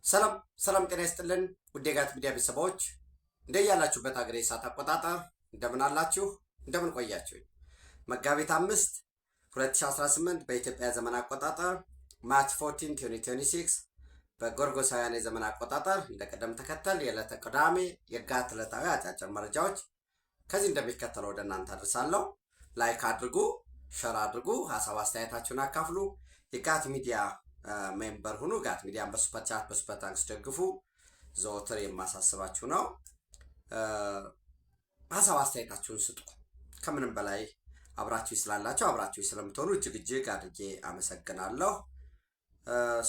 ሰላም ሰላም፣ ጤና ይስጥልን ውድ የጋት ሚዲያ ቤተሰቦች እንደያላችሁበት ሀገር የሰዓት አቆጣጠር እንደምን አላችሁ? እንደምን ቆያችሁ? መጋቢት 5 2018 በኢትዮጵያ ዘመን አቆጣጠር ማርች 14 2026 በጎርጎሳውያን የዘመን አቆጣጠር እንደ ቀደም ተከተል የዕለተ ቅዳሜ የጋት ዕለታዊ አጫጭር መረጃዎች ከዚህ እንደሚከተለው ወደ እናንተ አድርሳለሁ። ላይክ አድርጉ፣ ሸር አድርጉ፣ ሀሳብ አስተያየታችሁን አካፍሉ። የጋት ሚዲያ ሜምበር ሁኑ። ጋት ሚዲያን በሱፐር ቻት በሱፐር ታንክስ ደግፉ። ዘወትር የማሳስባችሁ ነው። ሀሳብ አስተያየታችሁን ስጡ። ከምንም በላይ አብራችሁ ስላላችሁ አብራችሁ ስለምትሆኑ እጅግ አድርጌ አመሰግናለሁ።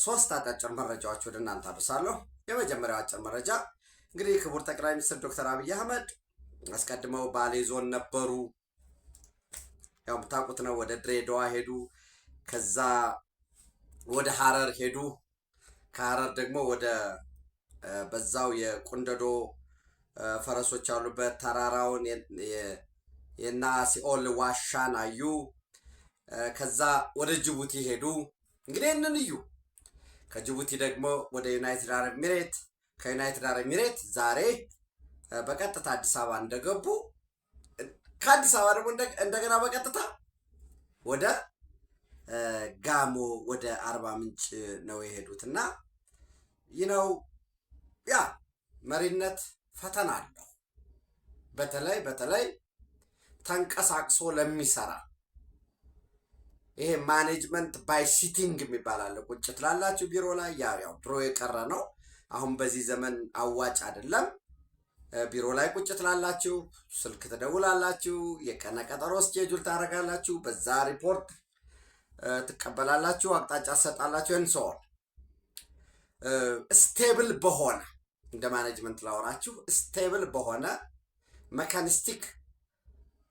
ሶስት አጫጭር መረጃዎች ወደ እናንተ አድርሳለሁ። የመጀመሪያው አጭር መረጃ እንግዲህ ክቡር ጠቅላይ ሚኒስትር ዶክተር አብይ አህመድ አስቀድመው ባሌ ዞን ነበሩ። ያው የምታውቁት ነው። ወደ ድሬዳዋ ሄዱ። ከዛ ወደ ሐረር ሄዱ። ከሐረር ደግሞ ወደ በዛው የቁንደዶ ፈረሶች ያሉበት ተራራውን የና ሲኦል ዋሻን አዩ። ከዛ ወደ ጅቡቲ ሄዱ። እንግዲህ እነን እዩ። ከጅቡቲ ደግሞ ወደ ዩናይትድ አረብ ኤሚሬት፣ ከዩናይትድ አረብ ኤሚሬት ዛሬ በቀጥታ አዲስ አበባ እንደገቡ፣ ከአዲስ አበባ ደግሞ እንደገና በቀጥታ ወደ ጋሞ ወደ አርባ ምንጭ ነው የሄዱት። እና ያ መሪነት ፈተና አለው። በተለይ ተንቀሳቅሶ ለሚሰራ ይሄ ማኔጅመንት ባይ ሲቲንግ የሚባል አለ። ቁጭ ትላላችሁ ቢሮ ላይ። ያው ድሮ የቀረ ነው። አሁን በዚህ ዘመን አዋጭ አይደለም። ቢሮ ላይ ቁጭ ትላላችሁ፣ ስልክ ትደውላላችሁ፣ የቀነ ቀጠሮ ስኬጁል ታደርጋላችሁ፣ በዛ ሪፖርት ትቀበላላችሁ፣ አቅጣጫ ትሰጣላችሁ። እንሶል ስቴብል በሆነ እንደ ማኔጅመንት ላወራችሁ፣ ስቴብል በሆነ መካኒስቲክ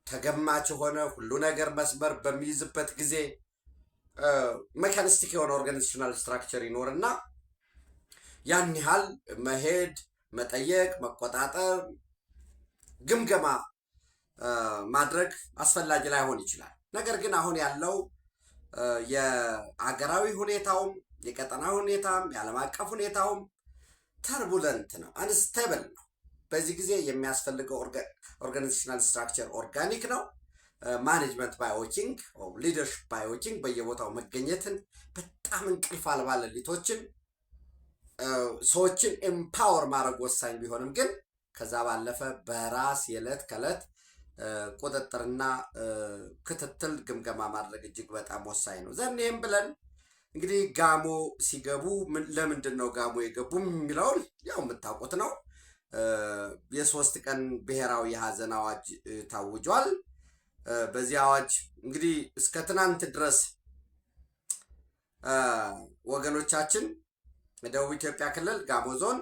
ተገማች የሆነ ሁሉ ነገር መስመር በሚይዝበት ጊዜ መካኒስቲክ የሆነ ኦርጋናይዜሽናል ስትራክቸር ይኖርና ያን ያህል መሄድ፣ መጠየቅ፣ መቆጣጠር፣ ግምገማ ማድረግ አስፈላጊ ላይሆን ይችላል። ነገር ግን አሁን ያለው የአገራዊ ሁኔታውም የቀጠናዊ ሁኔታም የዓለም አቀፍ ሁኔታውም ተርቡለንት ነው፣ አንስቴብል ነው። በዚህ ጊዜ የሚያስፈልገው ኦርጋናይዜሽናል ስትራክቸር ኦርጋኒክ ነው። ማኔጅመንት ባይ ዎኪንግ፣ ሊደርሽፕ ባይ ዎኪንግ፣ በየቦታው መገኘትን፣ በጣም እንቅልፍ አልባ ሌሊቶችን፣ ሰዎችን ኤምፓወር ማድረግ ወሳኝ ቢሆንም ግን ከዛ ባለፈ በራስ የዕለት ከዕለት ቁጥጥርና ክትትል ግምገማ ማድረግ እጅግ በጣም ወሳኝ ነው። ይህም ብለን እንግዲህ ጋሞ ሲገቡ ለምንድን ነው ጋሞ የገቡ የሚለውን ያው የምታውቁት ነው። የ3 ቀን ብሔራዊ የሀዘን አዋጅ ታውጇል። በዚህ አዋጅ እንግዲህ እስከ ትናንት ድረስ ወገኖቻችን ደቡብ ኢትዮጵያ ክልል ጋሞ ዞን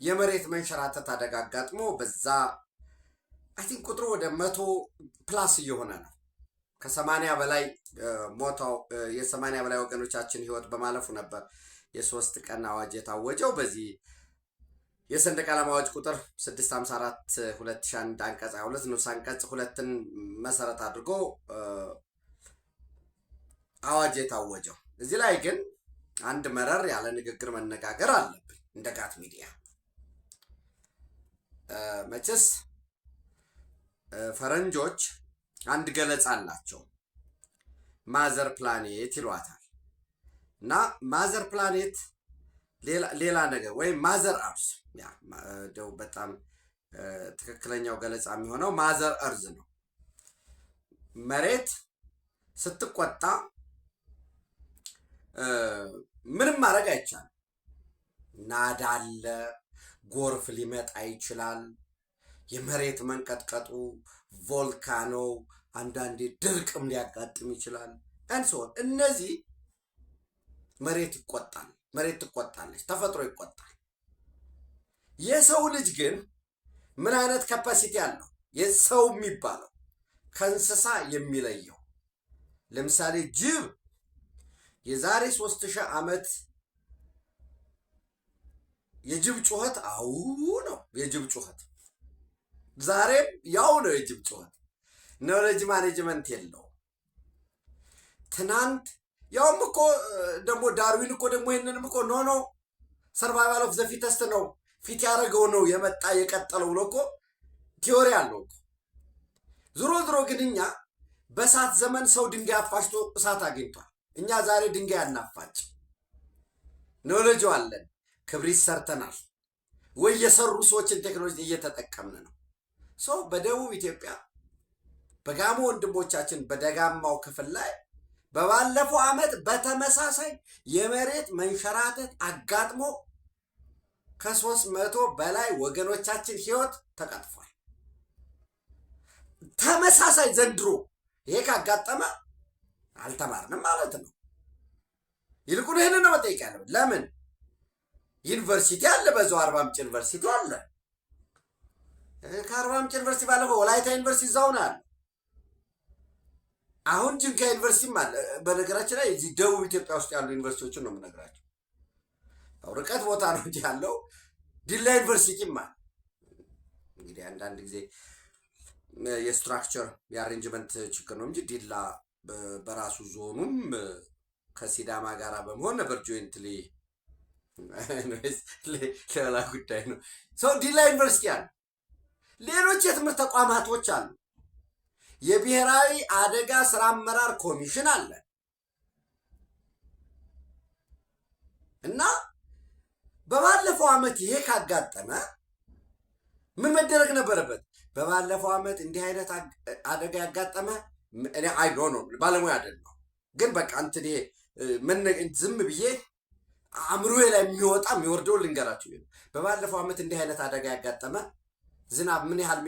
የመሬት መንሸራተት አደጋ አጋጥሞ በዛ አይ ቲንክ ቁጥሩ ወደ 100+ እየሆነ ነው። ከ80 በላይ ሞተው የ80 በላይ ወገኖቻችን ህይወት በማለፉ ነበር የ3 ቀን አዋጅ የታወጀው። በዚህ የሰንደቅ ዓላማ አዋጅ ቁጥር 654/2001 አንቀጽ 22 ንዑስ አንቀጽ 2ን መሰረት አድርጎ አዋጅ የታወጀው። እዚህ ላይ ግን አንድ መረር ያለ ንግግር መነጋገር አለብን እንደ ጋት ሚዲያ። መቼስ ፈረንጆች አንድ ገለጻ አላቸው፣ ማዘር ፕላኔት ይሏታል። እና ማዘር ፕላኔት ሌላ ነገር ወይም ማዘር አርዝ፣ ደው በጣም ትክክለኛው ገለጻ የሚሆነው ማዘር እርዝ ነው። መሬት ስትቆጣ ምንም ማድረግ አይቻልም። ናዳ አለ፣ ጎርፍ ሊመጣ ይችላል፣ የመሬት መንቀጥቀጡ፣ ቮልካኖ፣ አንዳንዴ ድርቅም ሊያጋጥም ይችላል። አንሶን እነዚህ መሬት ይቆጣል፣ መሬት ትቆጣለች፣ ተፈጥሮ ይቆጣል። የሰው ልጅ ግን ምን አይነት ካፓሲቲ አለው? የሰው የሚባለው ከእንስሳ የሚለየው ለምሳሌ ጅብ የዛሬ 3000 ዓመት የጅብ ጩኸት አው ነው። የጅብ ጩኸት ዛሬም ያው ነው። የጅብ ጩኸት ኖሌጅ ማኔጅመንት የለው። ትናንት ያውም እኮ ደግሞ ዳርዊን እኮ ደግሞ ይሄንንም እኮ ኖ ሰርቫይቫል ኦፍ ዘ ፊተስት ነው ፊት ያደረገው ነው የመጣ የቀጠለው ብሎ እኮ ቲዮሪ አለው እኮ። ዞሮ ግን እኛ በእሳት ዘመን ሰው ድንጋይ አፋጭቶ እሳት አግኝቷል። እኛ ዛሬ ድንጋይ አናፋጭ። ኖሌጅ አለን፣ ክብሪት ሰርተናል ወይ የሰሩ ሰዎችን ቴክኖሎጂ እየተጠቀምን ነው። ሰው በደቡብ ኢትዮጵያ በጋሞ ወንድሞቻችን በደጋማው ክፍል ላይ በባለፈው ዓመት በተመሳሳይ የመሬት መንሸራተት አጋጥሞ ከ300 በላይ ወገኖቻችን ህይወት ተቀጥፏል። ተመሳሳይ ዘንድሮ ይሄ ካጋጠመ አልተማርንም ማለት ነው። ይልቁን ይህንን ነው መጠየቅ ያለብን። ለምን ዩኒቨርሲቲ አለ፣ በዛው አርባ ምንጭ ዩኒቨርሲቲ አለ። ከአርባ ምንጭ ዩኒቨርሲቲ ባለፈው ወላይታ ዩኒቨርሲቲ እዛው ነው ያለ። አሁን ጅንካ ዩኒቨርሲቲም አለ። በነገራችን ላይ እዚህ ደቡብ ኢትዮጵያ ውስጥ ያሉ ዩኒቨርሲቲዎችን ነው የምነግራቸው። ርቀት ቦታ ነው እንጂ ያለው ዲላ ዩኒቨርሲቲም አለ። እንግዲህ አንዳንድ ጊዜ የስትራክቸር የአሬንጅመንት ችግር ነው እንጂ ዲላ በራሱ ዞኑም ከሲዳማ ጋራ በመሆን ነበር ጆይንትሊ ሌላ ጉዳይ ነው። ሰው ዲላ ዩኒቨርሲቲ አለ። ሌሎች የትምህርት ተቋማቶች አሉ። የብሔራዊ አደጋ ስራ አመራር ኮሚሽን አለ እና በባለፈው ዓመት ይሄ ካጋጠመ ምን መደረግ ነበረበት? በባለፈው ዓመት እንዲህ አይነት አደጋ ያጋጠመ እኔ አይዶ ነው ባለሙያ አይደለም፣ ግን በቃ እንትን ይሄ ምን ዝም ብዬ አእምሮዬ ላይ የሚወጣ የሚወርደው ልንገራችሁ። በባለፈው ዓመት እንዲህ አይነት አደጋ ያጋጠመ ዝናብ ምን ያህል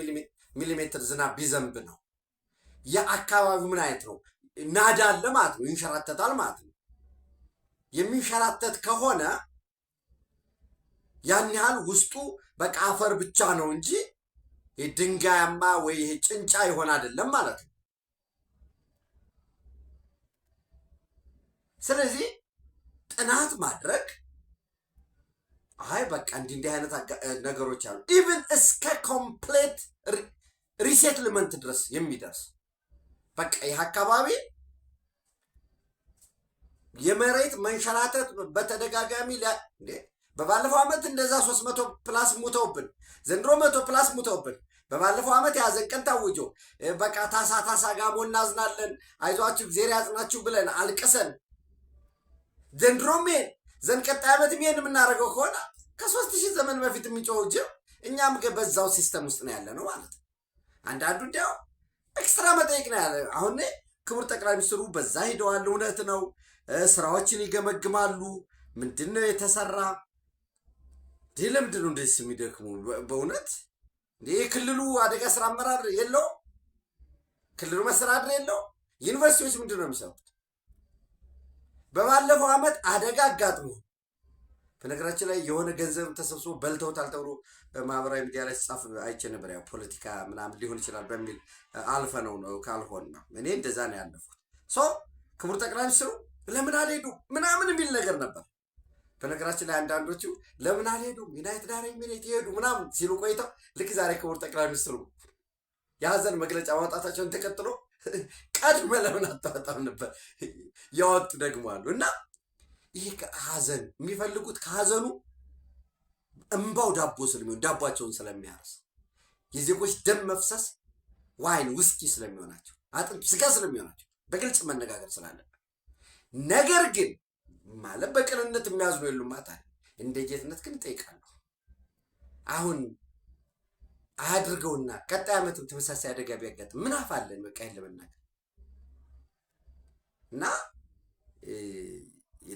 ሚሊሜትር ዝናብ ቢዘንብ ነው? የአካባቢው ምን አይነት ነው? ናዳ አለ ማለት ነው፣ ይንሸራተታል ማለት ነው። የሚንሸራተት ከሆነ ያን ያህል ውስጡ በቃ አፈር ብቻ ነው እንጂ ድንጋያማ ወይ ይሄ ጭንጫ ይሆን አይደለም ማለት ነው። ስለዚህ ጥናት ማድረግ አይ በቃ እንዲህ አይነት ነገሮች አሉ። ኢቭን እስከ ኮምፕሌት ሪሴትልመንት ድረስ የሚደርስ በቃ ይህ አካባቢ የመሬት መንሸራተት በተደጋጋሚ በባለፈው ዓመት እንደዛ 300 ፕላስ ሙተውብን፣ ዘንድሮ 100 ፕላስ ሙተውብን። በባለፈው ዓመት ያዘን ቀን ታውጆ በቃ ታሳ ጋሞ እናዝናለን አይዟችሁ እግዚአብሔር ያጽናችሁ ብለን አልቅሰን ዘንድሮም ዘንድ ቀጣይ ዓመት ይሄን የምናደርገው ከሆነ ከ3000 ዘመን በፊት የሚጮኸው ጅብ እኛም በዛው ሲስተም ውስጥ ነው ያለ ነው ማለት ነው። አንዳንዱ እንዲያው ኤክስትራ መጠየቅ ነው ያለ። አሁን ክቡር ጠቅላይ ሚኒስትሩ በዛ ሄደዋል። እውነት ነው፣ ስራዎችን ይገመግማሉ። ምንድነው የተሰራ? ለምንድን ነው እንደዚህ የሚደክሙ? በእውነት ክልሉ አደጋ ስራ አመራር የለው? ክልሉ መስተዳድር የለው? ዩኒቨርሲቲዎች ምንድን ነው የሚሰሩት? በባለፈው ዓመት አደጋ አጋጥሞ በነገራችን ላይ የሆነ ገንዘብ ተሰብስቦ በልተውታል ተብሎ በማህበራዊ ሚዲያ ላይ ሲጻፍ አይቼ ነበር። ያው ፖለቲካ ምናምን ሊሆን ይችላል በሚል አልፈ ነው ካልሆነ እኔ እንደዛ ነው ያለፉት። ክቡር ጠቅላይ ሚኒስትሩ ለምን አልሄዱ ምናምን የሚል ነገር ነበር። በነገራችን ላይ አንዳንዶቹ ለምን አልሄዱም ዩናይትድ አረብ ኤሚሬት ይሄዱ ምናምን ሲሉ ቆይተው ልክ ዛሬ ክቡር ጠቅላይ ሚኒስትሩ የሀዘን መግለጫ ማውጣታቸውን ተከትሎ ቀድመ ለምን አታወጣም ነበር ያወጡ ደግሞ አሉ። እና ይህ ሀዘን የሚፈልጉት ከሀዘኑ እንባው ዳቦ ስለሚሆን ዳቧቸውን ስለሚያርስ የዜጎች ደም መፍሰስ ዋይን ውስኪ ስለሚሆናቸው አጥንት ስጋ ስለሚሆናቸው በግልጽ መነጋገር ስላለብን፣ ነገር ግን ማለት በቅንነት የሚያዝኑ የሉም ማለት እንደ ጌትነት ግን እጠይቃለሁ። አሁን አያድርገውና ቀጣይ ዓመትም ተመሳሳይ አደጋ ቢያጋጥም ምን አፋለን? በቃ ለመናገር እና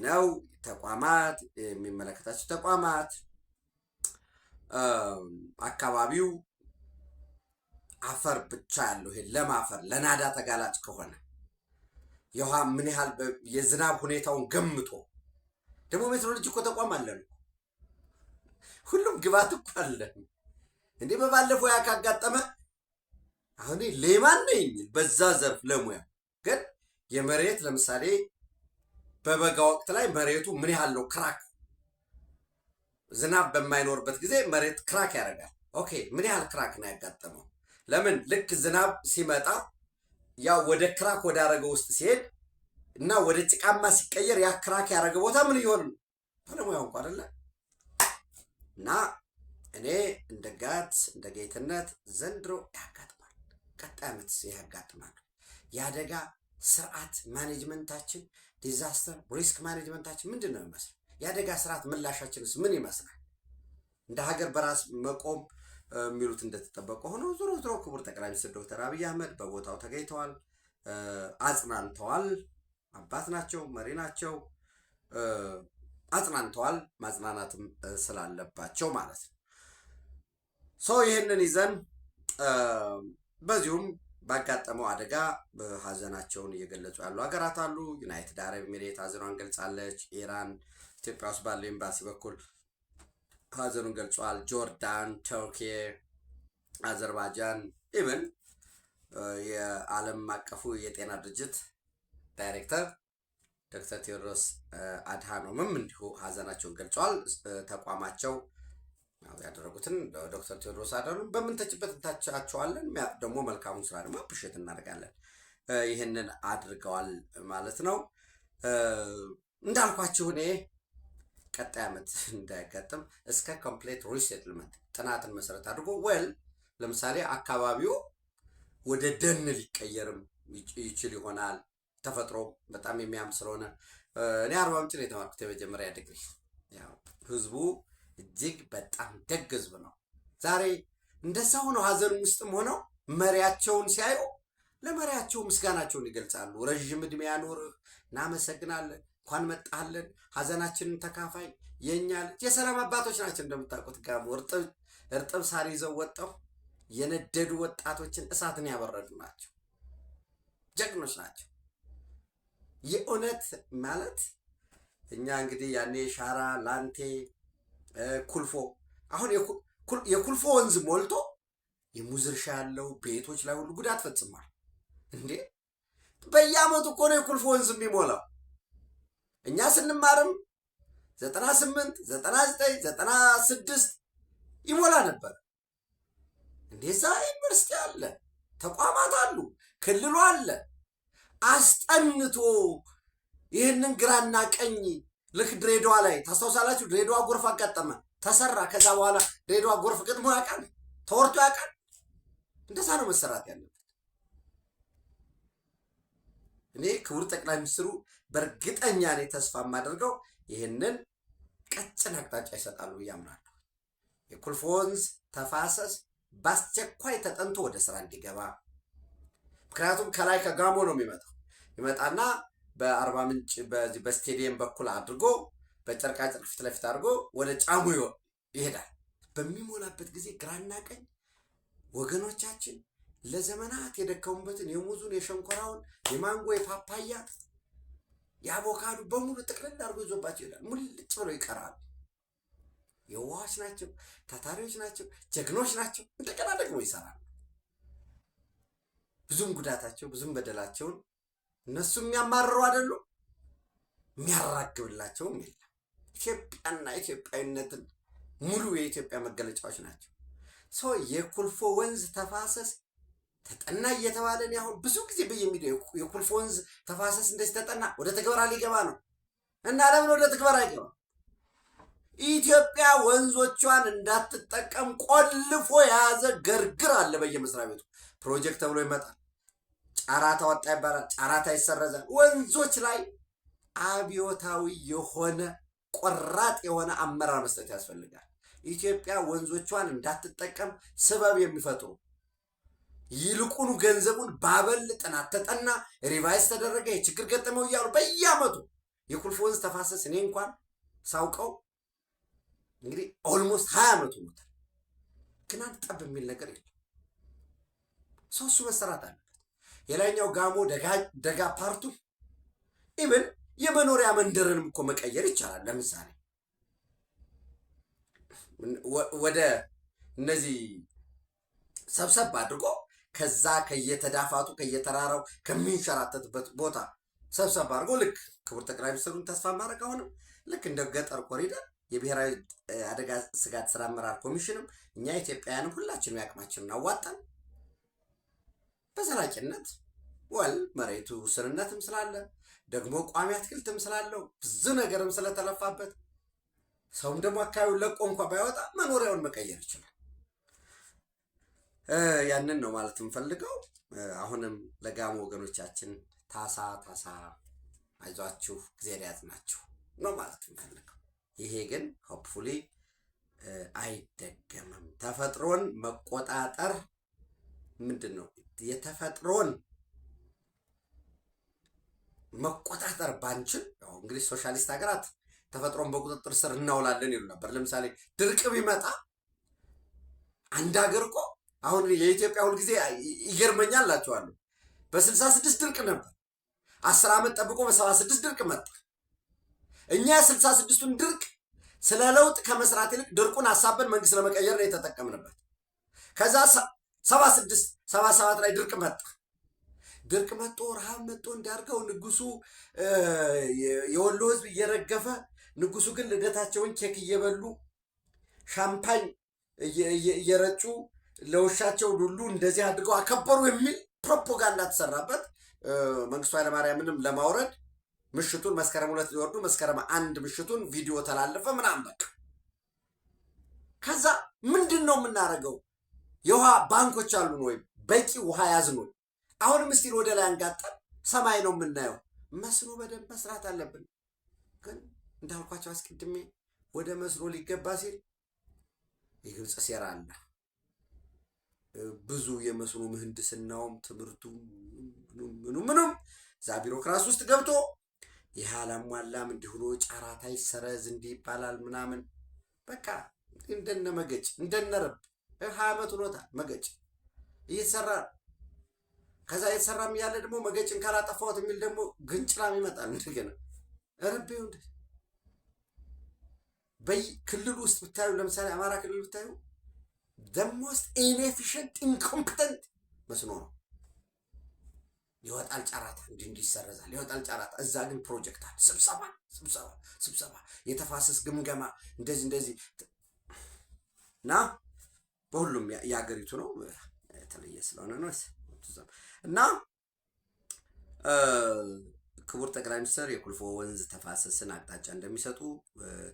ነው ተቋማት የሚመለከታቸው ተቋማት አካባቢው አፈር ብቻ ያለው ይሄ ለም አፈር ለናዳ ተጋላጭ ከሆነ የውሃ ምን ያህል የዝናብ ሁኔታውን ገምቶ ደግሞ ሜትሮሎጂ እኮ ተቋም አለን፣ ሁሉም ግባት እኮ አለን። እንዴ በባለፈው ያካጋጠመ አሁን ሌማን ነኝ በዛ ዘርፍ ለሙያ ግን የመሬት ለምሳሌ በበጋ ወቅት ላይ መሬቱ ምን ያህል ነው ክራክ፣ ዝናብ በማይኖርበት ጊዜ መሬት ክራክ ያደርጋል። ኦኬ ምን ያህል ክራክ ነው ያጋጠመው? ለምን ልክ ዝናብ ሲመጣ ያው ወደ ክራክ ወዳረገው ውስጥ ሲሄድ እና ወደ ጭቃማ ሲቀየር ያ ክራክ ያደረገ ቦታ ምን ይሆን? ባለሙያው እንኳን አይደለ እና እኔ እንደ ጋት እንደ ጌትነት ዘንድሮ ያጋጥማል፣ ቀጣይ ዓመት ያጋጥማል። የአደጋ ስርዓት ማኔጅመንታችን ዲዛስተር ሪስክ ማኔጅመንታችን ምንድን ነው ይመስላል? የአደጋ ስርዓት ምላሻችንስ ምን ይመስላል? እንደ ሀገር በራስ መቆም የሚሉት እንደተጠበቀ ሆኖ ዞሮ ዞሮ ክቡር ጠቅላይ ሚኒስትር ዶክተር አብይ አህመድ በቦታው ተገኝተዋል፣ አጽናንተዋል። አባት ናቸው፣ መሪ ናቸው። አጽናንተዋል፣ ማጽናናትም ስላለባቸው ማለት ነው። ይህንን ይዘን በዚሁም ባጋጠመው አደጋ ሀዘናቸውን እየገለጹ ያሉ ሀገራት አሉ። ዩናይትድ አረብ ኤሚሬት ሀዘኗን ገልጻለች። ኢራን ኢትዮጵያ ውስጥ ባለው ኤምባሲ በኩል ሀዘኑን ገልጿል። ጆርዳን፣ ቱርኪ፣ አዘርባይጃን ኢቨን የዓለም አቀፉ የጤና ድርጅት ዳይሬክተር ዶክተር ቴዎድሮስ አድሃኖምም እንዲሁ ሀዘናቸውን ገልጸዋል። ተቋማቸው ያደረጉትን ዶክተር ቴዎድሮስ አድሃኖም በምንተችበት እንታቻቸዋለን፣ ደግሞ መልካሙን ስራ ደግሞ አፕሪሼት እናደርጋለን። ይህንን አድርገዋል ማለት ነው። እንዳልኳችሁ እኔ ቀጣይ ዓመት እንዳያጋጥም እስከ ኮምፕሌት ሪሴትልመንት ጥናትን መሰረት አድርጎ ለምሳሌ አካባቢው ወደ ደን ሊቀየርም ይችል ይሆናል። ተፈጥሮ በጣም የሚያምር ስለሆነ እኔ አርባ ምንጭ ነው የተማርኩት የመጀመሪያ ዲግሪ። ህዝቡ እጅግ በጣም ደግ ህዝብ ነው። ዛሬ እንደዛ ሆነው ሀዘን ውስጥም ሆነው መሪያቸውን ሲያዩ ለመሪያቸው ምስጋናቸውን ይገልጻሉ። ረዥም እድሜ ያኖርህ፣ እናመሰግናለን፣ እንኳን መጣለን፣ ሀዘናችንን ተካፋይ፣ የኛ ልጅ የሰላም አባቶች ናቸው። እንደምታውቁት ጋሞ እርጥብ ሳር ይዘው ወጣው የነደዱ ወጣቶችን እሳትን ያበረዱ ናቸው። ጀግኖች ናቸው። የእውነት ማለት እኛ እንግዲህ ያኔ ሻራ፣ ላንቴ፣ ኩልፎ አሁን የኩልፎ ወንዝ ሞልቶ የሙዝ እርሻ ያለው ቤቶች ላይ ሁሉ ጉዳት ፈጽሟል። እንዴ በየአመቱ እኮ ነው የኩልፎ ወንዝ የሚሞላው። እኛ ስንማርም 98 99 96 ይሞላ ነበር። እንደዛ ዩኒቨርሲቲ አለ፣ ተቋማት አሉ፣ ክልሉ አለ። አስጠንቶ ይህንን ግራና ቀኝ ልክ ድሬዳዋ ላይ ታስታውሳላችሁ። ድሬዳዋ ጎርፍ አጋጠመ፣ ተሰራ። ከዛ በኋላ ድሬዳዋ ጎርፍ ገጥሞ ያውቃል? ተወርቶ ያውቃል? እንደዛ ነው መሰራት ያለበት። እኔ ክቡር ጠቅላይ ሚኒስትሩ በእርግጠኛ ነኝ ተስፋ የማደርገው ይህንን ቀጭን አቅጣጫ ይሰጣሉ ብዬ አምናለሁ። የኩልፎ ወንዝ ተፋሰስ በአስቸኳይ ተጠንቶ ወደ ስራ እንዲገባ። ምክንያቱም ከላይ ከጋሞ ነው ይመጣና በአርባ ምንጭ በስቴዲየም በኩል አድርጎ በጨርቃጨርቅ ፊት ለፊት አድርጎ ወደ ጫሙ ይሄዳል። በሚሞላበት ጊዜ ግራና ቀኝ ወገኖቻችን ለዘመናት የደከሙበትን የሙዙን፣ የሸንኮራውን፣ የማንጎ፣ የፓፓያ፣ የአቮካዶ በሙሉ ጥቅልል አድርጎ ይዞባቸው ይሄዳል። ሙልጭ ብሎ ይቀራሉ። የዋሆች ናቸው፣ ታታሪዎች ናቸው፣ ጀግኖች ናቸው። እንደገና ደግሞ ይሰራሉ። ብዙም ጉዳታቸው ብዙም በደላቸውን እነሱ የሚያማርሩ አይደሉም፣ የሚያራግብላቸውም የለም። ኢትዮጵያና ኢትዮጵያዊነትን ሙሉ የኢትዮጵያ መገለጫዎች ናቸው። የኩልፎ ወንዝ ተፋሰስ ተጠና እየተባለን አሁን ብዙ ጊዜ በየሚዲያው የኩልፎ ወንዝ ተፋሰስ እንደዚህ ተጠና ወደ ትግበራ ሊገባ ነው እና ለምን ወደ ትግበራ አይገባ? ኢትዮጵያ ወንዞቿን እንዳትጠቀም ቆልፎ የያዘ ገርግር አለ በየመስሪያ ቤቱ። ፕሮጀክት ተብሎ ይመጣል፣ ጫራታ ወጣ ይባላል፣ ጫራታ ይሰረዛል። ወንዞች ላይ አብዮታዊ የሆነ ቆራጥ የሆነ አመራር መስጠት ያስፈልጋል። ኢትዮጵያ ወንዞቿን እንዳትጠቀም ስበብ የሚፈጥሩ ይልቁኑ ገንዘቡን ባበል ጥናት ተጠና፣ ሪቫይስ ተደረገ፣ የችግር ገጠመው እያሉ በየአመቱ የኩልፎ ወንዝ ተፋሰስ እኔ እንኳን ሳውቀው እንግዲህ ኦልሞስት 20 ዓመቱ ሞታል። ግን አንድ ጠብ የሚል ነገር የለም። እሱ መሰራት አለበት። የላይኛው ጋሞ ደጋ ፓርቱ ኢብን የመኖሪያ መንደርንም እኮ መቀየር ይቻላል። ለምሳሌ ወደ እነዚህ ሰብሰብ አድርጎ ከዛ ከየተዳፋቱ ከየተራራው ከሚንሸራተትበት ቦታ ሰብሰብ አድርጎ ልክ ክቡር ጠቅላይ ሚኒስትሩን ተስፋ ማድረግ አሁንም ልክ እንደ ገጠር ኮሪደር የብሔራዊ አደጋ ስጋት ስራ አመራር ኮሚሽንም እኛ ኢትዮጵያውያንም ሁላችንም ያቅማችንን አዋጣን በዘላቂነት መሬቱ ውስንነትም ስላለ ደግሞ ቋሚ አትክልትም ስላለው ብዙ ነገርም ስለተለፋበት ሰውም ደግሞ አካባቢውን ለቆ እንኳን ባይወጣ መኖሪያውን መቀየር ይችላል። ያንን ነው ማለት የምፈልገው። አሁንም ለጋሞ ወገኖቻችን ታሳ አይዟችሁ እግዚአብሔር ያጽናችሁ ነው ማለት የምፈልገው። ይሄ ግን ሆፕፉሊ አይደገምም። ተፈጥሮን መቆጣጠር ምንድነው? የተፈጥሮን መቆጣጠር ባንችል እንግዲህ ሶሻሊስት ሀገራት ተፈጥሮን በቁጥጥር ስር እናውላለን ይሉ ነበር። ለምሳሌ ድርቅ ቢመጣ አንድ ሀገር እኮ አሁን የኢትዮጵያ ሁልጊዜ ይገርመኛል እላቸዋለሁ። በ66 ድርቅ ነበር። 10 ዓመት ጠብቆ በ76 ድርቅ መጣ። እኛ 66ቱን ድርቅ ስለ ለውጥ ከመስራት ይልቅ ድርቁን ሀሳብን መንግስት ለመቀየር ነው የተጠቀምንበት። ከዛ 77 ላይ ድርቅ መጣ። ድርቅ መጥቶ ረሃብ መጥቶ እንዲያርገው ንጉሱ የወሎ ህዝብ እየረገፈ ንጉሱ ግን ልደታቸውን ኬክ እየበሉ ሻምፓኝ እየረጩ ለውሻቸው ሁሉ እንደዚህ አድርገው አከበሩ የሚል ፕሮፓጋንዳ ተሰራበት። መንግስቱ ኃይለማርያምንም ለማውረድ ምሽቱን መስከረም 2 ሊወርዱ መስከረም 1 ምሽቱን ቪዲዮ ተላለፈ ምናምን በቃ። ከዛ ምንድነው የምናደርገው? የውሃ ባንኮች አሉን ወይ? በቂ ውሃ ያዝኑ? አሁንም እስቲል ወደ ላይ አንጋጠን ሰማይ ነው የምናየው። መስኖ በደንብ መስራት አለብን። ግን እንዳልኳቸው አስቀድሜ ወደ መስኖ ሊገባ ሲል የግብፅ ሴራ አለ። ብዙ የመስኖ ምህንድስናውም ትምህርቱ ምኑም እዛ ቢሮክራሲ ውስጥ ገብቶ ይህ አላሟላም እንዲሁ ጨራታ ይሰረዝ እንዲህ ይባላል ምናምን በቃ እንደነ መገጭ እንደነረብ 20 ዓመት ሆኖታል። መገጭ እየተሰራ ከዛ እየተሰራም ያለ ደግሞ መገጭን ካላጠፋሁት የሚል ደግሞ ግንጭላም ይመጣል እንደገና ረቤው እንደ በክልሉ ውስጥ ብታዩ ለምሳሌ አማራ ክልል ብታዩ the most inefficient incompetent መስኖ ነው። ይወጣል ጨራታ እንዲሰረዛል ይወጣል ጨራታ። እዛ ግን ፕሮጀክት አለ። ስብሰባ የተፋሰስ ግምገማ እንደዚህ እና በሁሉም ያገሪቱ ነው የተለየ ስለሆነ ነው እና ክቡር ጠቅላይ ሚኒስትር የኩልፎ ወንዝ ተፋሰስን አቅጣጫ እንደሚሰጡ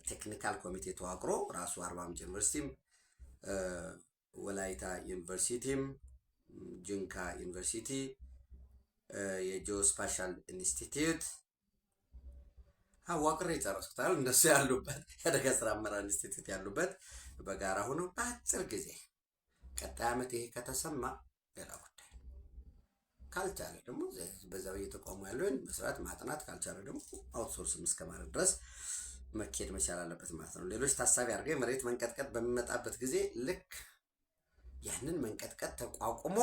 ቴክኒካል ኮሚቴ ተዋቅሮ ራሱ አርባ ምንጭ ዩኒቨርሲቲም ወላይታ ዩኒቨርሲቲም ጅንካ ዩኒቨርሲቲ የጂኦስፓሻል ኢንስቲትዩት አዋቅሬ ጨረስኩታል። እነሱ ያሉበት የአደጋ ስራ አመራር ኢንስቲትዩት ያሉበት በጋራ ሆነው በአጭር ጊዜ ቀጣይ ዓመት ይሄ ከተሰማ ሌላ ጉዳይ ካልቻለ ደግሞ በዛው እየተቋሙ ያለውን መስራት ማጥናት ካልቻለ ደግሞ አውትሶርስም እስከማድረግ ድረስ መኬድ መቻል አለበት ማለት ነው። ሌሎች ታሳቢ አድርገው መሬት መንቀጥቀጥ በሚመጣበት ጊዜ ልክ ያንን መንቀጥቀጥ ተቋቁሞ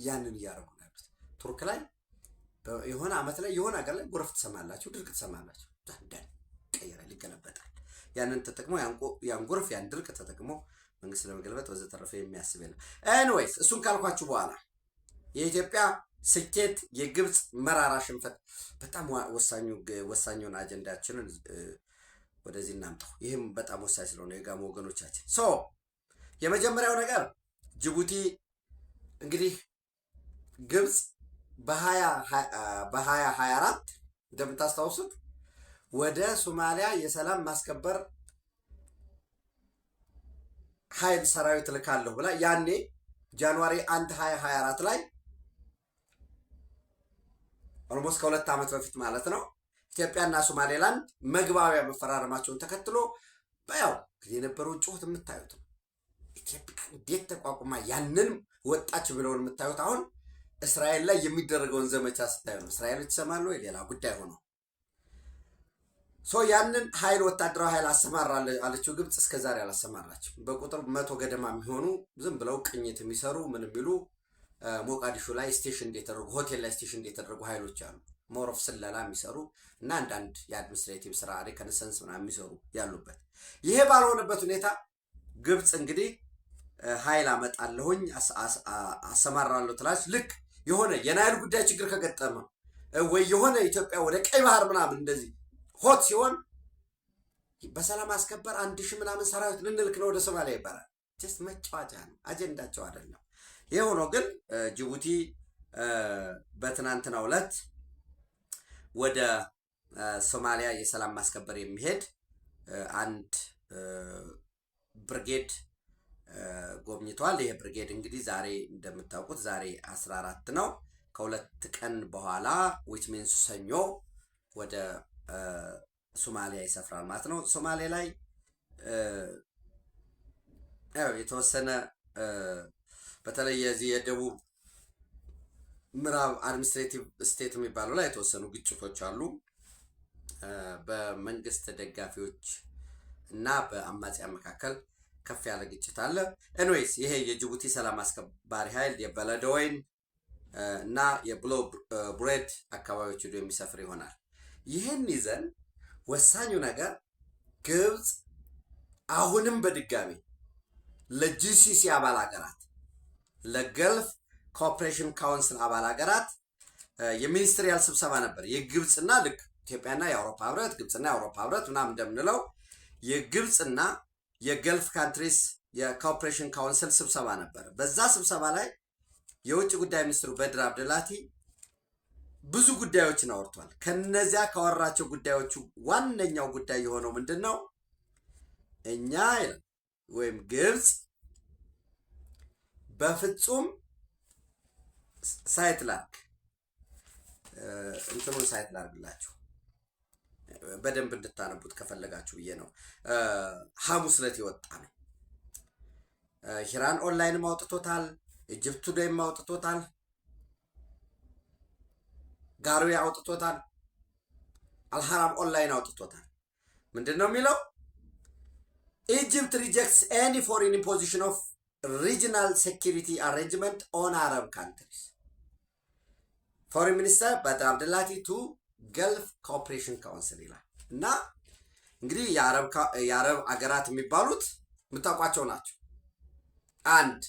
ያንን እያደረጉ ነው ያሉት። ቱርክ ላይ የሆነ ዓመት ላይ የሆነ ሀገር ላይ ጎርፍ ትሰማላችሁ፣ ድርቅ ትሰማላችሁ። ዳንዳን ቀየረ ሊገለበጣል። ያንን ተጠቅሞ ያን ጎርፍ ያን ድርቅ ተጠቅሞ መንግስት ለመገልበጥ ወዘተረፈ የሚያስብ የለም። ኤኒዌይስ እሱን ካልኳችሁ በኋላ የኢትዮጵያ ስኬት የግብፅ መራራ ሽንፈት በጣም ወሳኙን አጀንዳችንን ወደዚህ እናምጣው። ይህም በጣም ወሳኝ ስለሆነ የጋሞ ወገኖቻችን የመጀመሪያው ነገር ጅቡቲ እንግዲህ ግብፅ በ2024 እንደምታስታውሱት ወደ ሶማሊያ የሰላም ማስከበር ኃይል ሰራዊት ልካለሁ ብላ ያኔ ጃንዋሪ 1 2024 ላይ ኦልሞስት ከ2 ዓመት በፊት ማለት ነው ኢትዮጵያና ሶማሌላንድ መግባቢያ መፈራረማቸውን ተከትሎ በያው የነበረው ጩኸት የምታዩት ነው። ኢትዮጵያ እንዴት ተቋቁማ ያንን ወጣች ብለውን የምታዩት አሁን እስራኤል ላይ የሚደረገውን ዘመቻ ስታዩ ነው። እስራኤሎች ይሰማሉ ሌላ ጉዳይ ሆኖ ያንን ኃይል ወታደራዊ ኃይል አሰማራ አለችው ግብፅ። እስከዛሬ አላሰማራችም። በቁጥር 100 ገደማ የሚሆኑ ዝም ብለው ቅኝት የሚሰሩ ምን የሚሉ ሞቃዲሾ ላይ ስቴሽን እንደተደረጉ ሆቴል ላይ ስቴሽን እንደተደረጉ ኃይሎች አሉ። ሞሮፍ ስለላ የሚሰሩ እና አንዳንድ የአድሚኒስትሬቲቭ ስራ ሪኮነሰንስ ምናምን የሚሰሩ ያሉበት። ይሄ ባልሆነበት ሁኔታ ግብፅ እንግዲህ ኃይል አመጣለሁኝ አሰማራለሁ ትላለች። ልክ የሆነ የናይል ጉዳይ ችግር ከገጠመ ወይ የሆነ ኢትዮጵያ ወደ ቀይ ባህር ምናምን እንደዚህ ሆት ሲሆን በሰላም አስከበር 1000 ምናምን ሰራዊት ልንልክ ነው ወደ ሶማሊያ ይባላል። ጀስት መጫወቻ ነው፣ አጀንዳቸው አይደለም። ይሄ ሆኖ ግን ጅቡቲ በትናንትናው ዕለት ወደ ሶማሊያ የሰላም ማስከበር የሚሄድ አንድ ብርጌድ ጎብኝተዋል። ይሄ ብርጌድ እንግዲህ ዛሬ እንደምታውቁት ዛሬ 14 ነው። ከሁለት ቀን በኋላ ዊች ሚንስ ሰኞ ወደ ሶማሊያ ይሰፍራል ማለት ነው። ሶማሊያ ላይ የተወሰነ በተለይ የዚህ የደቡብ ምዕራብ አድሚኒስትሬቲቭ ስቴት የሚባለው ላይ የተወሰኑ ግጭቶች አሉ በመንግስት ደጋፊዎች እና በአማጽያን መካከል ከፍ ያለ ግጭት አለ። ኤኒዌይስ ይሄ የጅቡቲ ሰላም አስከባሪ ኃይል የበለደወይን እና የብሎ ብሬድ አካባቢዎች ሄዶ የሚሰፍር ይሆናል። ይህን ይዘን ወሳኙ ነገር ግብፅ አሁንም በድጋሚ ለጂሲሲ አባል ሀገራት ለገልፍ ኮኦፕሬሽን ካውንስል አባል ሀገራት የሚኒስትሪያል ስብሰባ ነበር። የግብፅና ልክ ኢትዮጵያና የአውሮፓ ህብረት ግብፅና የአውሮፓ ህብረት ምናምን እንደምንለው የግብፅና የገልፍ ካንትሪስ የኮኦፕሬሽን ካውንስል ስብሰባ ነበር። በዛ ስብሰባ ላይ የውጭ ጉዳይ ሚኒስትሩ በድር አብደላቲ ብዙ ጉዳዮችን አወርቷል። ከነዚያ ካወራቸው ጉዳዮቹ ዋነኛው ጉዳይ የሆነው ምንድነው? እኛ ወይም ግብፅ በፍጹም ሳይት ላርክ እንትኑን ሳይት ላርግላችሁ በደንብ እንድታነቡት ከፈለጋችሁ ብዬ ነው። ሐሙስ ዕለት የወጣ ነው። ሂራን ኦንላይንም አውጥቶታል፣ ኢጅፕት ቱዴይም አውጥቶታል፣ ጋርዌ አውጥቶታል፣ አልሐራም ኦንላይን አውጥቶታል። ምንድን ነው የሚለው? ኢጅፕት ሪጀክትስ ኤኒ ፎሪን ኢምፖዚሽን ኦፍ ሪጂናል ሴኪሪቲ አሬንጅመንት ኦን አረብ ካንትሪስ ፎሪን ሚኒስተር በድር አብደላቲ ቱ ገልፍ ኮኦፕሬሽን ካውንስል ይላል። እና እንግዲህ የአረብ አገራት የሚባሉት የምታውቋቸው ናቸው። አንድ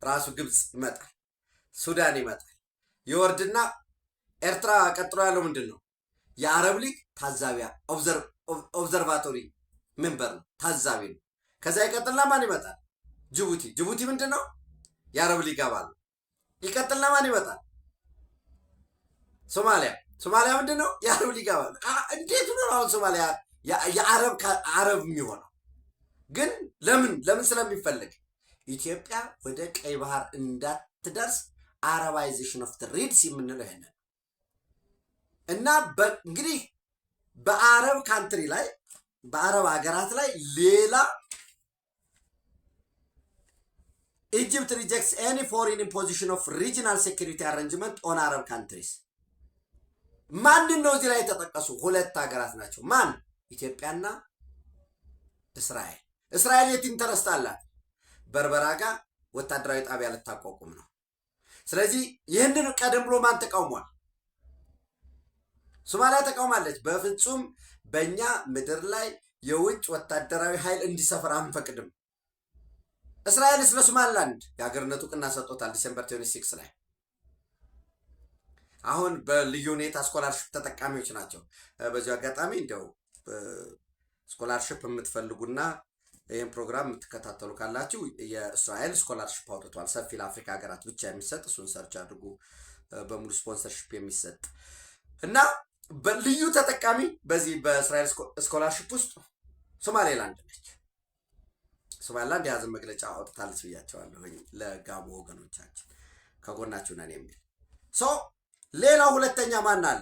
ራሱ ግብፅ ይመጣል፣ ሱዳን ይመጣል፣ የወርድና ኤርትራ ቀጥሎ ያለው ምንድን ነው? የአረብ ሊግ ታዛቢያ ኦብዘርቫቶሪ ሜምበር ነው፣ ታዛቢ ነው። ከዛ ይቀጥልና ማን ይመጣል? ጅቡቲ። ጅቡቲ ምንድን ነው? የአረብ ሊግ አባል ነው። ይቀጥልና ማን ይመጣል? ሶማሊያ። ሶማሊያ ምንድን ነው? የአረብ ሊግ አባል። እንዴት ነው አሁን ሶማሊያ የአረብ የሚሆነው? ግን ለምን ስለሚፈልግ ኢትዮጵያ ወደ ቀይ ባህር እንዳትደርስ አረባይዜሽን ኦፍ ሪድስ የምንለው ይሄንን እና እንግዲህ በአረብ ካንትሪ ላይ በአረብ ሀገራት ላይ ሌላ ኢጅፕት ሪጀክትስ ኤኒ ፎሪን ኢምፖዚሽን ኦፍ ሪጂናል ሴኩሪቲ አሬንጅመንት ኦን አረብ ካንትሪስ። ማንን ነው እዚህ ላይ የተጠቀሱ? ሁለት ሀገራት ናቸው። ማን? ኢትዮጵያና እስራኤል። እስራኤል የት ኢንተረስት አላት? በርበራ ጋር ወታደራዊ ጣቢያ ልታቋቁም ነው። ስለዚህ ይህንን ቀደም ብሎ ማን ተቃውሟል? ሶማሊያ ተቃውማለች። በፍጹም በእኛ ምድር ላይ የውጭ ወታደራዊ ኃይል እንዲሰፍር አንፈቅድም። እስራኤል ስለ ሶማሊላንድ የሀገርነቱ እውቅና ሰጥቶታል ዲሴምበር 26 ላይ። አሁን በልዩ ሁኔታ ስኮላርሽፕ ተጠቃሚዎች ናቸው። በዚሁ አጋጣሚ እንደው ስኮላርሽፕ የምትፈልጉና ይህን ፕሮግራም የምትከታተሉ ካላችሁ የእስራኤል ስኮላርሽፕ አውጥቷል። ሰፊ ለአፍሪካ ሀገራት ብቻ የሚሰጥ እሱን ሰርች አድርጉ። በሙሉ ስፖንሰርሽፕ የሚሰጥ እና በልዩ ተጠቃሚ በዚህ በእስራኤል ስኮላርሽፕ ውስጥ ሶማሌላንድ ነች። ሶማሌላንድ የያዘን መግለጫ አውጥታለች ብያቸዋለሁ ለጋሞ ወገኖቻችን ከጎናችሁ ነን የሚል ሌላው ሁለተኛ ማን አለ?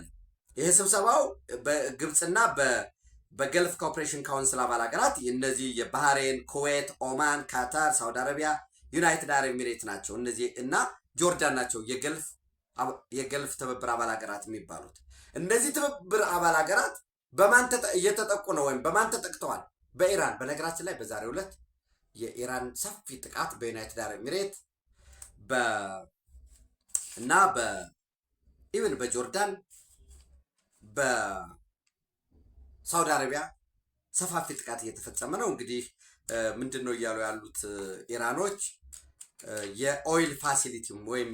ይሄ ስብሰባው በግብፅና በገልፍ ኮኦፕሬሽን ካውንስል አባል ሀገራት እነዚህ የባህሬን፣ ኩዌት፣ ኦማን፣ ካታር፣ ሳውዲ አረቢያ፣ ዩናይትድ አረብ ኤሚሬት ናቸው። እነዚህ እና ጆርዳን ናቸው የገልፍ ትብብር አባል ሀገራት የሚባሉት። እነዚህ ትብብር አባል ሀገራት በማን እየተጠቁ ነው ወይም በማን ተጠቅተዋል? በኢራን። በነገራችን ላይ በዛሬው ዕለት የኢራን ሰፊ ጥቃት በዩናይትድ አረብ ኤሚሬት እና ኢቨን በጆርዳን በሳውዲ አረቢያ ሰፋፊ ጥቃት እየተፈጸመ ነው። እንግዲህ ምንድን ነው እያሉ ያሉት ኢራኖች የኦይል ፋሲሊቲ ወይም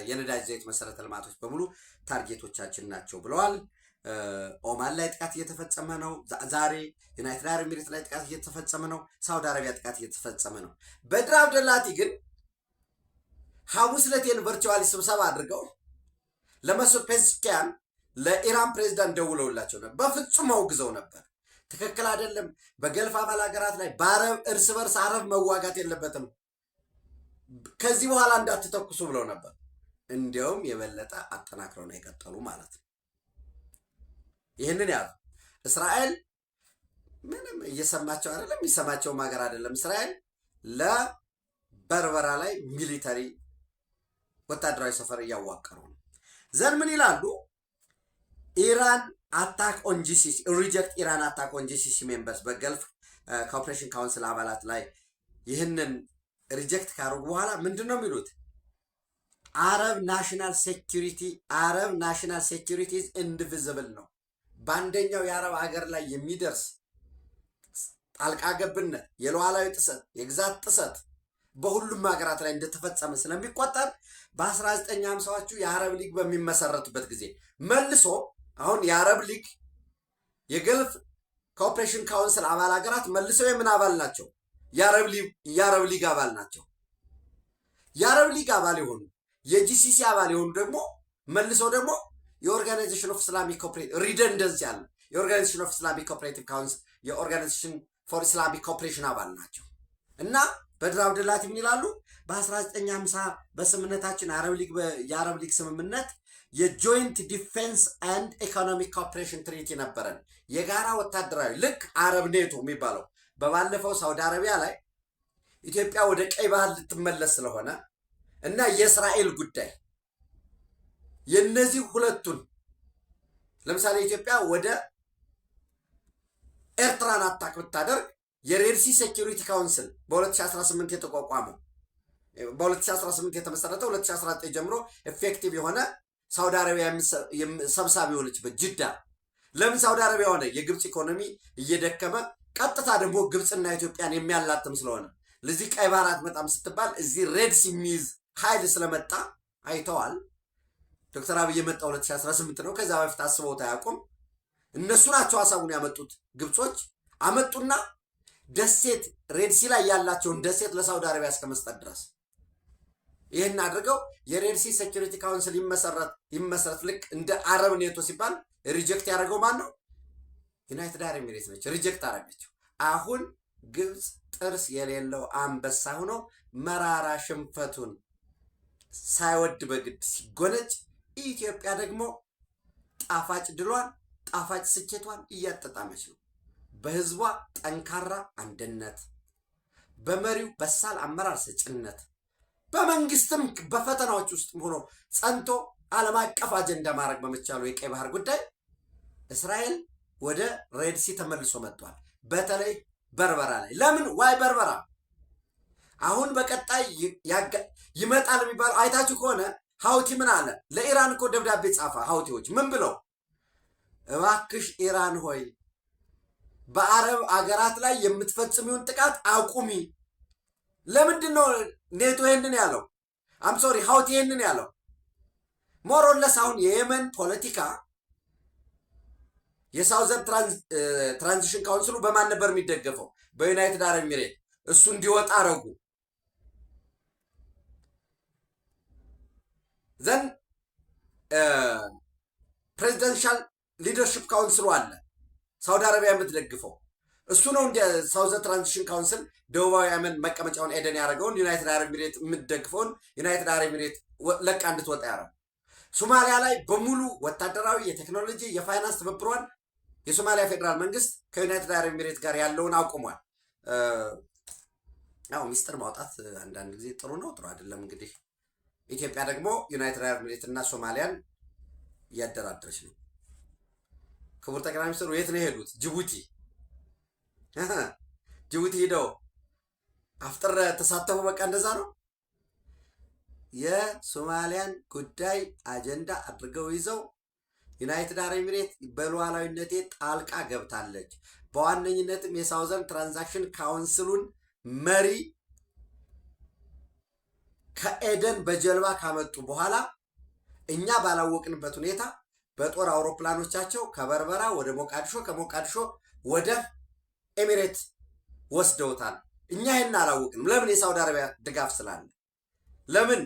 የነዳጅ ዘይት መሰረተ ልማቶች በሙሉ ታርጌቶቻችን ናቸው ብለዋል። ኦማን ላይ ጥቃት እየተፈጸመ ነው። ዛሬ ዩናይትድ አረብ ኤሚሬት ላይ ጥቃት እየተፈጸመ ነው። ሳውዲ አረቢያ ጥቃት እየተፈጸመ ነው። በድር አብደላቲ ግን ሐሙስ ዕለት ቨርቹዋሊ ስብሰባ አድርገው ለመሱድ ፔዝሽኪያን ለኢራን ፕሬዝዳንት ደውለውላቸው ነበር። በፍጹም አውግዘው ነበር። ትክክል አይደለም፣ በገልፍ አባል ሀገራት ላይ በአረብ እርስ በርስ አረብ መዋጋት የለበትም፣ ከዚህ በኋላ እንዳትተኩሱ ብለው ነበር። እንዲያውም የበለጠ አጠናክረው ነው የቀጠሉ ማለት ነው። ይህንን ያሉ እስራኤል ምንም እየሰማቸው አይደለም፣ የሚሰማቸውም ሀገር አይደለም። እስራኤል ለበርበራ ላይ ሚሊተሪ ወታደራዊ ሰፈር እያዋቀሩ ነው። ዘን ምን ይላሉ? ኢራን አታክ ኦን ጂሲሲ ሪጀክት ኢራን አታክ ኦን ጂሲሲ ሜምበርስ በገልፍ ኮኦፕሬሽን ካውንስል አባላት ላይ ይህንን ሪጀክት ካደረጉ በኋላ ምንድን ነው የሚሉት? አረብ ናሽናል ሴኪሪቲ ኢዝ ኢንዲቪዚብል ነው። በአንደኛው የአረብ ሀገር ላይ የሚደርስ ጣልቃ ገብነት፣ የሉዓላዊ ጥሰት፣ የግዛት ጥሰት በሁሉም ሀገራት ላይ እንደተፈጸመ ስለሚቆጠር በ1950ዎቹ የአረብ ሊግ በሚመሰረቱበት ጊዜ መልሶ አሁን የአረብ ሊግ የገልፍ ኮኦፕሬሽን ካውንስል አባል ሀገራት መልሰው የምን አባል ናቸው? የአረብ ሊግ አባል ናቸው። የአረብ ሊግ አባል የሆኑ የጂሲሲ አባል የሆኑ ደግሞ መልሰው ደግሞ የኦርጋናይዜሽን ኦፍ ኢስላሚክ ኮኦፕሬቲቭ ሪደንደንስ ያለ የኦርጋናይዜሽን ኦፍ ኢስላሚክ ኮኦፕሬቲቭ ካውንስል የኦርጋናይዜሽን ፎር ኢስላሚክ ኮኦፕሬሽን አባል ናቸው። እና በድር አብደላቲ ምን ይላሉ? በ1950 በስምምነታችን የአረብ ሊግ ስምምነት የጆይንት ዲፌንስ አንድ ኢኮኖሚክ ኮኦፕሬሽን ትሪቲ ነበረን፣ የጋራ ወታደራዊ ልክ አረብ ኔቶ የሚባለው። በባለፈው ሳውዲ አረቢያ ላይ ኢትዮጵያ ወደ ቀይ ባህር ልትመለስ ስለሆነ እና የእስራኤል ጉዳይ የነዚህ ሁለቱን ለምሳሌ ኢትዮጵያ ወደ ኤርትራን አታክ ብታደርግ የሬድሲ ሴኪሪቲ ካውንስል በ2018 የተቋቋመው በ2018 የተመሰረተው 2019 ጀምሮ ኤፌክቲቭ የሆነ ሳውዲ አረቢያ ሰብሳቢ የሆነችበት ጅዳ። ለምን ሳውዲ አረቢያ ሆነ? የግብፅ ኢኮኖሚ እየደከመ ቀጥታ ደግሞ ግብፅና ኢትዮጵያን የሚያላትም ስለሆነ ለዚህ ቀይ ባህር አትመጣም ስትባል እዚህ ሬድሲ የሚይዝ ኃይል ስለመጣ አይተዋል። ዶክተር አብይ የመጣው 2018 ነው። ከዛ በፊት አስበውት አያውቁም። እነሱ ናቸው ሀሳቡን ያመጡት። ግብጾች አመጡና ደሴት ሬድሲ ላይ ያላቸውን ደሴት ለሳውዲ አረቢያ እስከመስጠት ድረስ ይህን አድርገው የሬድሲ ሴኪሪቲ ካውንስል ይመሰረት ልክ እንደ አረብ ኔቶ ሲባል ሪጀክት ያደረገው ማን ነው? ዩናይትድ አረብ ኤሚሬትስ ነች። ሪጀክት አደረገችው። አሁን ግብፅ ጥርስ የሌለው አንበሳ ሆኖ መራራ ሽንፈቱን ሳይወድ በግድ ሲጎነጭ፣ ኢትዮጵያ ደግሞ ጣፋጭ ድሏን ጣፋጭ ስኬቷን እያጠጣመች ነው። በህዝቧ ጠንካራ አንድነት፣ በመሪው በሳል አመራር ሰጭነት፣ በመንግስትም በፈተናዎች ውስጥ ሆኖ ጸንቶ ዓለም አቀፍ አጀንዳ ማድረግ በመቻሉ የቀይ ባህር ጉዳይ እስራኤል ወደ ሬድሲ ተመልሶ መጥቷል። በተለይ በርበራ ላይ ለምን ዋይ በርበራ አሁን በቀጣይ ይመጣል የሚባለው አይታችሁ ከሆነ ሀውቲ ምን አለ? ለኢራን እኮ ደብዳቤ ጻፈ። ሀውቲዎች ምን ብለው? እባክሽ ኢራን ሆይ በአረብ አገራት ላይ የምትፈጽሚውን ጥቃት አቁሚ። ለምንድን ነው ኔቶ ይህንን ያለው? አምሶሪ ሀውቲ ይህንን ያለው ሞሮለስ አሁን የየመን ፖለቲካ የሳውዘርን ትራንዚሽን ካውንስሉ በማን ነበር የሚደገፈው? በዩናይትድ አረብ ኤሚሬት። እሱ እንዲወጣ አረጉ። ዘን ፕሬዚደንሻል ሊደርሽፕ ካውንስሉ አለ ሳውዲ አረቢያ የምትደግፈው እሱ ነው። እንደ ሳውዘርን ትራንዚሽን ካውንስል ደቡባዊ የመን መቀመጫውን ኤደን ያደረገውን ዩናይትድ አረብ ኤሚሬት የምትደግፈውን ዩናይትድ አረብ ኤሚሬት ለቃ እንድትወጣ ያደረጉ። ሶማሊያ ላይ በሙሉ ወታደራዊ፣ የቴክኖሎጂ፣ የፋይናንስ ትብብሯን የሶማሊያ ፌዴራል መንግስት ከዩናይትድ አረብ ኤሚሬት ጋር ያለውን አቁሟል። ያው ሚስጥር ማውጣት አንዳንድ ጊዜ ጥሩ ነው፣ ጥሩ አይደለም። እንግዲህ ኢትዮጵያ ደግሞ ዩናይትድ አረብ ኤሚሬት እና ሶማሊያን እያደራደረች ነው። ክቡር ጠቅላይ ሚኒስትሩ የት ነው የሄዱት? ጅቡቲ ሂደው አፍጥር ተሳተፉ። በቃ እንደዛ ነው። የሶማሊያን ጉዳይ አጀንዳ አድርገው ይዘው ዩናይትድ አረብ ኤሚሬት በሉዓላዊነቴ ጣልቃ ገብታለች፣ በዋነኝነትም የሳውዘርን ትራንዛክሽን ካውንስሉን መሪ ከኤደን በጀልባ ካመጡ በኋላ እኛ ባላወቅንበት ሁኔታ በጦር አውሮፕላኖቻቸው ከበርበራ ወደ ሞቃዲሾ፣ ከሞቃዲሾ ወደ ኤሚሬት ወስደውታል። እኛ ይህን አላወቅንም። ለምን? የሳውዲ አረቢያ ድጋፍ ስላለ። ለምን?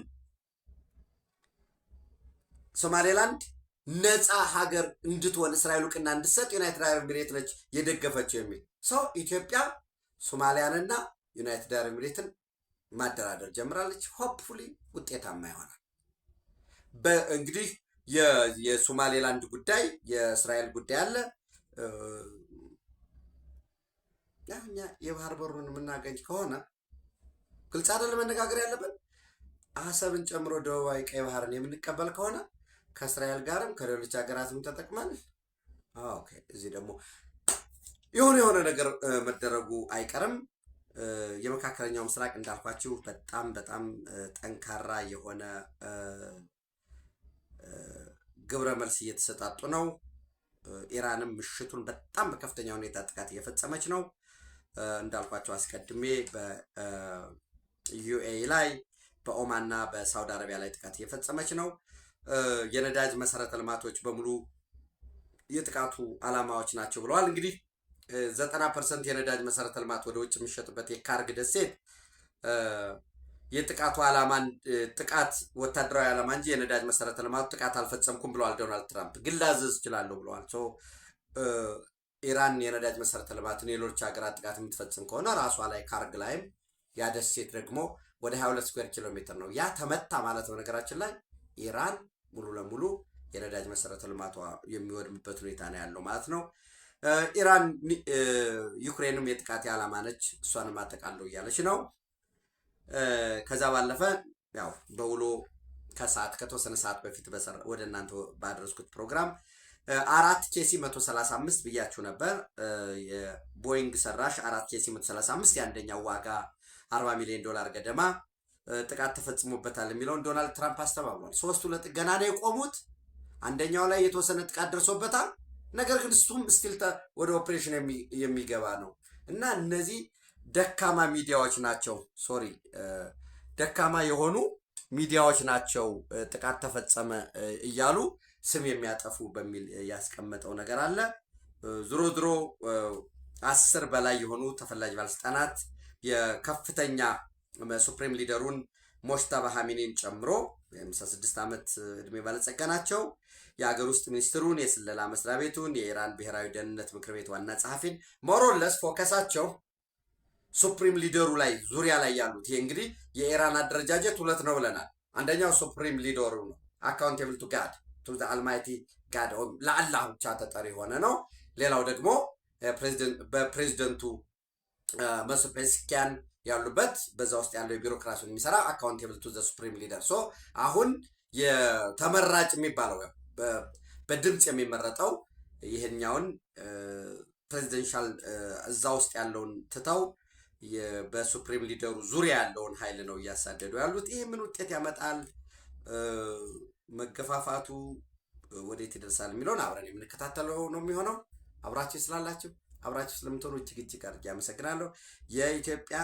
ሶማሌላንድ ነፃ ሀገር እንድትሆን እስራኤል እውቅና እንድትሰጥ ዩናይትድ አረብ ኤሚሬት ነች የደገፈችው የሚል ሰው ኢትዮጵያ ሶማሊያንና ዩናይትድ አረብ ኤሚሬትን ማደራደር ጀምራለች። ሆፕፉሊ ውጤታማ ይሆናል። እንግዲህ የሶማሌላንድ ጉዳይ የእስራኤል ጉዳይ አለ። እኛ የባህር በሩን የምናገኝ ከሆነ ግልጽ አይደለም መነጋገር ያለብን። አሰብን ጨምሮ ደቡባዊ ቀይ ባህርን የምንቀበል ከሆነ ከእስራኤል ጋርም ከሌሎች ሀገራትም ተጠቅመን ኦኬ፣ እዚህ ደግሞ የሆነ ነገር መደረጉ አይቀርም። የመካከለኛው ምስራቅ እንዳልኳችሁ በጣም በጣም ጠንካራ የሆነ ግብረ መልስ እየተሰጣጡ ነው። ኢራንም ምሽቱን በጣም በከፍተኛ ሁኔታ ጥቃት እየፈጸመች ነው። እንዳልኳቸው አስቀድሜ በዩኤኢ ላይ በኦማንና በሳውዲ አረቢያ ላይ ጥቃት እየፈጸመች ነው። የነዳጅ መሰረተ ልማቶች በሙሉ የጥቃቱ ዓላማዎች ናቸው ብለዋል። እንግዲህ 90% የነዳጅ መሰረተ ልማት ወደ ውጭ የሚሸጥበት የካርግ ደሴት የጥቃቱ ዓላማን ጥቃት ወታደራዊ ዓላማ እንጂ የነዳጅ መሰረተ ልማቱ ጥቃት አልፈጸምኩም ብለዋል ዶናልድ ትራምፕ። ግን ላዘዝ እችላለሁ ብለዋል። ኢራን የነዳጅ መሰረተ ልማትን የሌሎች ሀገራት ጥቃት የምትፈጽም ከሆነ ራሷ ላይ ካርግ ላይም ያ ደሴት ደግሞ ወደ 22 ስኩዌር ኪሎ ሜትር ነው። ያ ተመታ ማለት ነው ነገራችን ላይ ኢራን ሙሉ ለሙሉ የነዳጅ መሰረተ ልማቷ የሚወድምበት ሁኔታ ነው ያለው ማለት ነው። ኢራን ዩክሬንም የጥቃት ዓላማ ነች፣ እሷንም አጠቃለው እያለች ነው። ከዛ ባለፈ ያው በውሎ ከተወሰነ ሰዓት በፊት ወደ እናንተ ባደረስኩት ፕሮግራም 4 ኬሲ 135 ብያችሁ ነበር። የቦይንግ ሰራሽ 4 ኬሲ 135 የአንደኛው ዋጋ $40 ሚሊዮን ገደማ ጥቃት ተፈጽሞበታል የሚለውን ዶናልድ ትራምፕ አስተባብሏል። ሶስቱ ለጥገና ነው የቆሙት። አንደኛው ላይ የተወሰነ ጥቃት ደርሶበታል። ነገር ግን እሱም ስቲል ወደ ኦፕሬሽን የሚገባ ነው እና እነዚህ ደካማ ሚዲያዎች ናቸው። ደካማ የሆኑ ሚዲያዎች ናቸው ጥቃት ተፈጸመ እያሉ ስም የሚያጠፉ በሚል ያስቀመጠው ነገር አለ። ዝሮ 10 በላይ የሆኑ ተፈላጊ ባለስልጣናት የከፍተኛ ሱፕሪም ሊደሩን ሞሽታባ ሀሚኒን ጨምሮ 56 ዓመት እድሜ ባለጸጋ ናቸው። የሀገር ውስጥ ሚኒስትሩን፣ የስለላ መስሪያ ቤቱን፣ የኢራን ብሔራዊ ደህንነት ምክር ቤት ዋና ጸሐፊን ሞሮለስ ፎከሳቸው ሱፕሪም ሊደሩ ላይ ዙሪያ ላይ ያሉት። ይሄ እንግዲህ የኢራን አደረጃጀት 2 ነው ብለናል። አንደኛው ሱፕሪም ሊደሩ ነው፣ አካውንቴብል ቱ ጋድ ቱ ዘ አልማይቲ ጋድ፣ ለአላህ ብቻ ተጠሪ የሆነ ነው። ሌላው ደግሞ በፕሬዚደንቱ መስዑድ ፔስኪያን ያሉበት በዛ ውስጥ ያለው የቢሮክራሲውን የሚሰራ አካውንቴብል ቱ ዘ ሱፕሪም ሊደር። አሁን የተመራጭ የሚባለው በድምፅ የሚመረጠው ይሄኛውን ፕሬዚደንሻል እዛ ውስጥ ያለውን ትተው በሱፕሪም ሊደሩ ዙሪያ ያለውን ኃይል ነው እያሳደዱ ያሉት። ይሄ ምን ውጤት ያመጣል፣ መገፋፋቱ ወዴት ይደርሳል የሚለውን አብረን የምንከታተለው ነው የሚሆነው። አብራችሁ ስላላችሁ አብራችሁ ስለምትሆኑ እጅግ አድርጌ አመሰግናለሁ። የኢትዮጵያ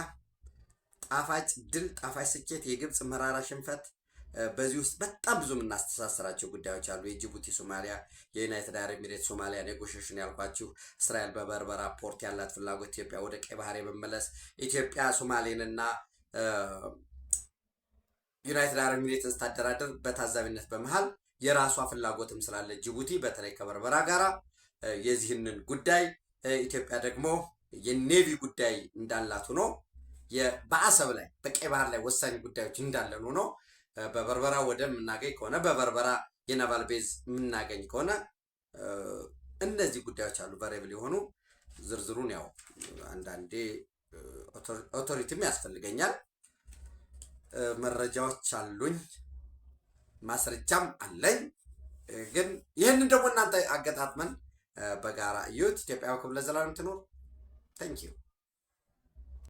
ጣፋጭ ድል፣ ጣፋጭ ስኬት፣ የግብፅ መራራ ሽንፈት፣ በዚህ ውስጥ በጣም ብዙ የምናስተሳስራቸው ጉዳዮች አሉ። የጅቡቲ ሶማሊያ፣ የዩናይትድ አረብ ኤሚሬት ሶማሊያ ኔጎሽሽን ያልኳችሁ፣ እስራኤል በበርበራ ፖርት ያላት ፍላጎት፣ ኢትዮጵያ ወደ ቀይ ባህር የመመለስ፣ ኢትዮጵያ ሶማሌንና ዩናይትድ አረብ ኤሚሬትን ስታደራደር በታዛቢነት በመሃል የራሷ ፍላጎትም ስላለ ጅቡቲ በተለይ ከበርበራ ጋራ የዚህንን ጉዳይ ኢትዮጵያ ደግሞ የኔቪ ጉዳይ እንዳላት ሆኖ በአሰብ ላይ በቀይ ባህር ላይ ወሳኝ ጉዳዮች እንዳለን ሆኖ በበርበራ ወደብ የምናገኝ ከሆነ በበርበራ የናቫል ቤዝ የምናገኝ ከሆነ እነዚህ ጉዳዮች አሉ ቫሪያብል የሆኑ። ዝርዝሩን ያው አንዳንዴ ኦቶሪቲም ያስፈልገኛል። መረጃዎች አሉኝ፣ ማስረጃም አለኝ። ግን ይህንን ደግሞ እናንተ አገጣጥመን በጋራ እዩት። ኢትዮጵያ በክብር ለዘላለም ትኖር። ታንኪዩ